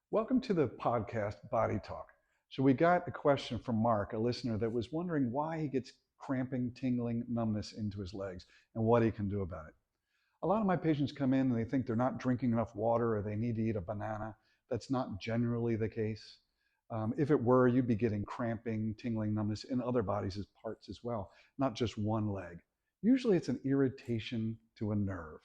Welcome to the podcast Body Talk. So, we got a question from Mark, a listener that was wondering why he gets cramping, tingling, numbness into his legs and what he can do about it. A lot of my patients come in and they think they're not drinking enough water or they need to eat a banana. That's not generally the case. If it were, you'd be getting cramping, tingling, numbness in other bodies as parts as well, not just one leg. Usually it's an irritation to a nerve.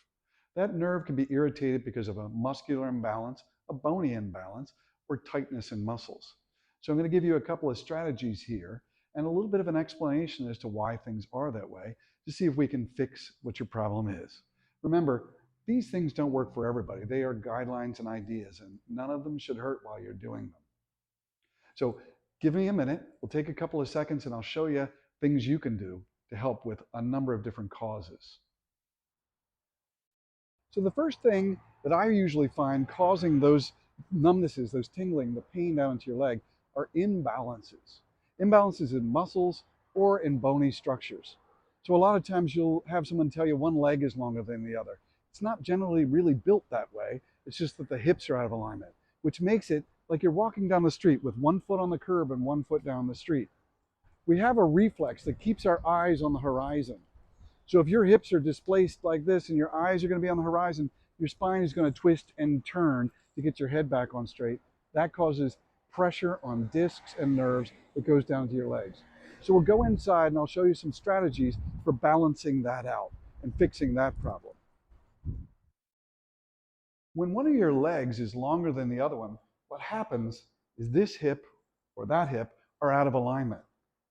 That nerve can be irritated because of a muscular imbalance, a bony imbalance, or tightness in muscles. So I'm going to give you a couple of strategies here and a little bit of an explanation as to why things are that way to see if we can fix what your problem is. Remember, these things don't work for everybody. They are guidelines and ideas, and none of them should hurt while you're doing them. So give me a minute. We'll take a couple of seconds and I'll show you things you can do to help with a number of different causes. So the first thing that I usually find causing those numbnesses, those tingling, the pain down into your leg are imbalances. Imbalances in muscles or in bony structures. So a lot of times you'll have someone tell you one leg is longer than the other. It's not generally really built that way. It's just that the hips are out of alignment, which makes it like you're walking down the street with one foot on the curb and one foot down the street. We have a reflex that keeps our eyes on the horizon. So if your hips are displaced like this and your eyes are going to be on the horizon, your spine is going to twist and turn to get your head back on straight. That causes pressure on discs and nerves that goes down to your legs. So we'll go inside and I'll show you some strategies for balancing that out and fixing that problem. When one of your legs is longer than the other one, what happens is this hip or that hip are out of alignment.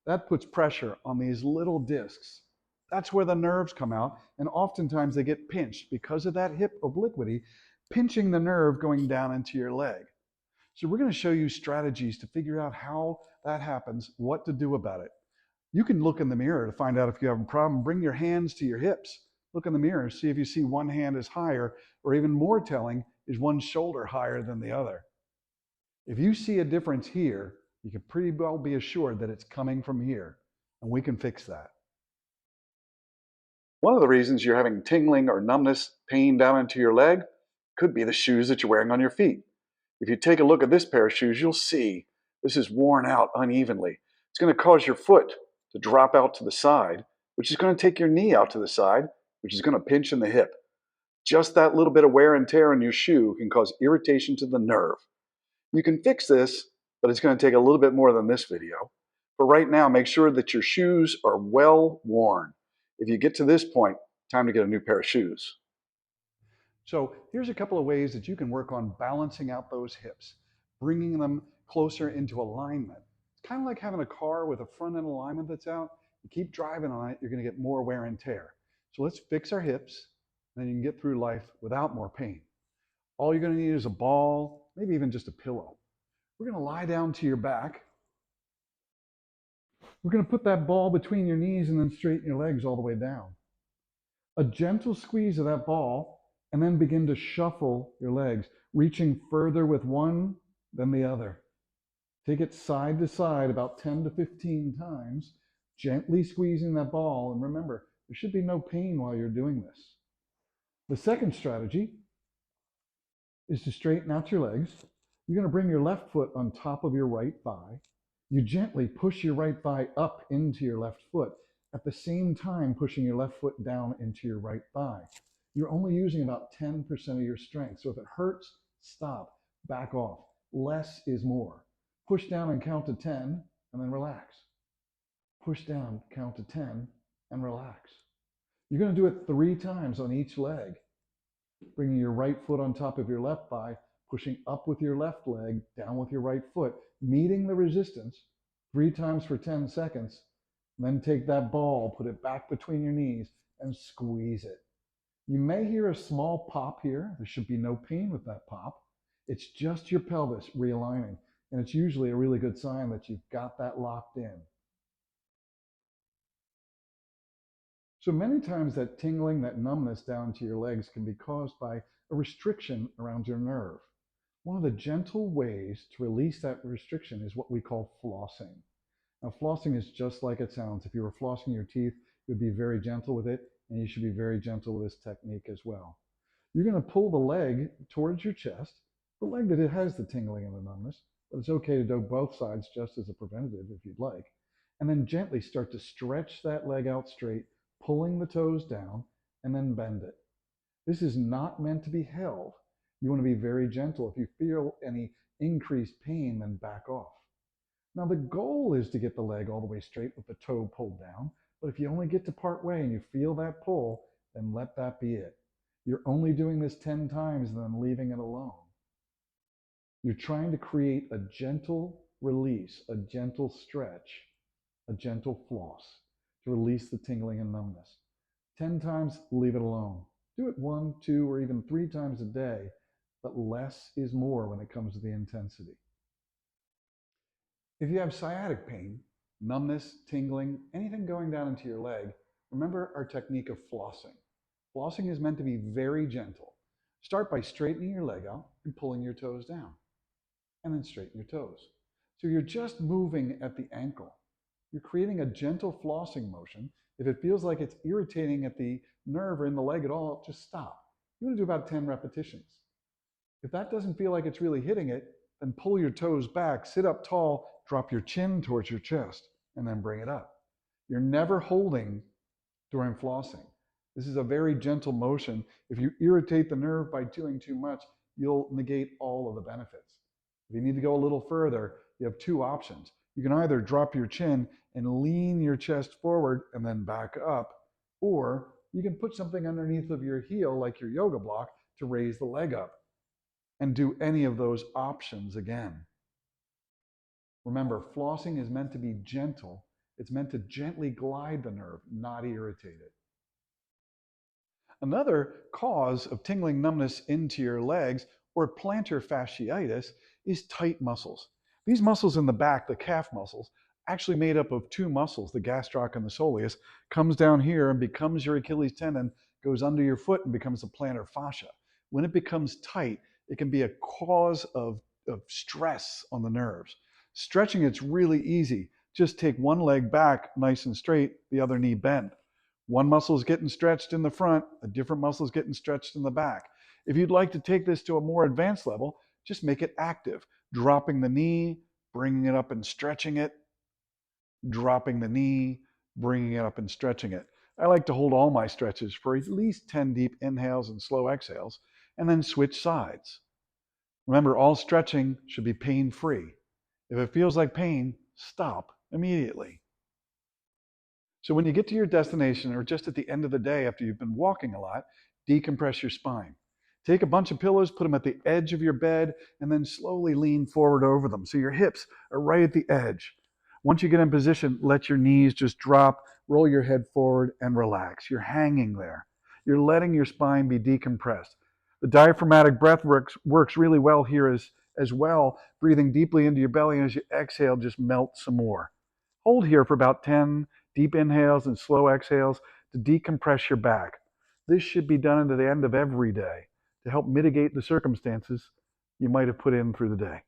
That puts pressure on these little discs. That's where the nerves come out, and oftentimes they get pinched because of that hip obliquity, pinching the nerve going down into your leg. So we're going to show you strategies to figure out how that happens, what to do about it. You can look in the mirror to find out if you have a problem. Bring your hands to your hips. Look in the mirror, see if you see one hand is higher, or even more telling, is one shoulder higher than the other. If you see a difference here, you can pretty well be assured that it's coming from here, and we can fix that. One of the reasons you're having tingling or numbness, pain down into your leg, could be the shoes that you're wearing on your feet. If you take a look at this pair of shoes, you'll see this is worn out unevenly. It's going to cause your foot to drop out to the side, which is going to take your knee out to the side, which is going to pinch in the hip. Just that little bit of wear and tear on your shoe can cause irritation to the nerve. You can fix this, but it's going to take a little bit more than this video. For right now, make sure that your shoes are well worn. If you get to this point, time to get a new pair of shoes. So here's a couple of ways that you can work on balancing out those hips, bringing them closer into alignment. It's kind of like having a car with a front end alignment that's out. You keep driving on it, you're going to get more wear and tear. So let's fix our hips, and then you can get through life without more pain. All you're going to need is a ball, maybe even just a pillow. We're going to lie down to your back. We're going to put that ball between your knees and then straighten your legs all the way down. A gentle squeeze of that ball, and then begin to shuffle your legs, reaching further with one than the other. Take it side to side about 10 to 15 times, gently squeezing that ball. And remember, there should be no pain while you're doing this. The second strategy is to straighten out your legs. You're going to bring your left foot on top of your right thigh. You gently push your right thigh up into your left foot, at the same time pushing your left foot down into your right thigh. You're only using about 10% of your strength. So if it hurts, stop, back off. Less is more. Push down and count to 10, and then relax. Push down, count to 10, and relax. You're going to do it 3 times on each leg. Bringing your right foot on top of your left thigh, pushing up with your left leg, down with your right foot, meeting the resistance 3 times for 10 seconds. Then take that ball, put it back between your knees, and squeeze it. You may hear a small pop here. There should be no pain with that pop. It's just your pelvis realigning, and it's usually a really good sign that you've got that locked in. So many times that tingling, that numbness down to your legs can be caused by a restriction around your nerve. One of the gentle ways to release that restriction is what we call flossing. Now, flossing is just like it sounds. If you were flossing your teeth, you would be very gentle with it, and you should be very gentle with this technique as well. You're going to pull the leg towards your chest, the leg that it has the tingling and the numbness, but it's okay to do both sides just as a preventative if you'd like. And then gently start to stretch that leg out straight, pulling the toes down, and then bend it. This is not meant to be held. You want to be very gentle. If you feel any increased pain, then back off. Now, the goal is to get the leg all the way straight with the toe pulled down. But if you only get to part way and you feel that pull, then let that be it. You're only doing this 10 times and then leaving it alone. You're trying to create a gentle release, a gentle stretch, a gentle floss to release the tingling and numbness. 10 times, leave it alone. Do it 1, 2, or even 3 times a day, but less is more when it comes to the intensity. If you have sciatic pain, numbness, tingling, anything going down into your leg, remember our technique of flossing. Flossing is meant to be very gentle. Start by straightening your leg out and pulling your toes down, and then straighten your toes. So you're just moving at the ankle. You're creating a gentle flossing motion. If it feels like it's irritating at the nerve or in the leg at all, just stop. You want to do about 10 repetitions. If that doesn't feel like it's really hitting it, then pull your toes back, sit up tall, drop your chin towards your chest, and then bring it up. You're never holding during flossing. This is a very gentle motion. If you irritate the nerve by doing too much, you'll negate all of the benefits. If you need to go a little further, you have 2 options. You can either drop your chin and lean your chest forward and then back up, or you can put something underneath of your heel, like your yoga block, to raise the leg up, and do any of those options again. Remember, flossing is meant to be gentle. It's meant to gently glide the nerve, not irritate it. Another cause of tingling numbness into your legs or plantar fasciitis is tight muscles. These muscles in the back, the calf muscles, actually made up of 2 muscles, the gastroc and the soleus, comes down here and becomes your Achilles tendon, goes under your foot and becomes the plantar fascia. When it becomes tight, it can be a cause of stress on the nerves. Stretching, it's really easy. Just take one leg back nice and straight, the other knee bent. One muscle is getting stretched in the front, a different muscle is getting stretched in the back. If you'd like to take this to a more advanced level, just make it active. Dropping the knee, bringing it up and stretching it, dropping the knee, bringing it up and stretching it. I like to hold all my stretches for at least 10 deep inhales and slow exhales, and then switch sides. Remember, all stretching should be pain-free. If it feels like pain, stop immediately. So when you get to your destination, or just at the end of the day after you've been walking a lot, decompress your spine. Take a bunch of pillows, put them at the edge of your bed, and then slowly lean forward over them so your hips are right at the edge. Once you get in position, let your knees just drop, roll your head forward, and relax. You're hanging there. You're letting your spine be decompressed. The diaphragmatic breath works really well here as well, breathing deeply into your belly, and as you exhale, just melt some more. Hold here for about 10 deep inhales and slow exhales to decompress your back. This should be done at the end of every day to help mitigate the circumstances you might have put in through the day.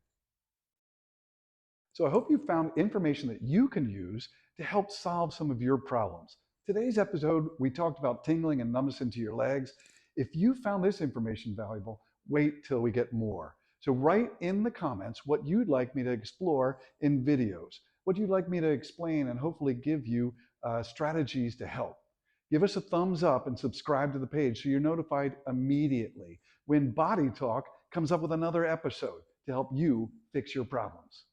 So I hope you found information that you can use to help solve some of your problems. Today's episode, we talked about tingling and numbness into your legs. If you found this information valuable, wait till we get more. So write in the comments what you'd like me to explore in videos, what you'd like me to explain and hopefully give you strategies to help. Give us a thumbs up and subscribe to the page so you're notified immediately when Body Talk comes up with another episode to help you fix your problems.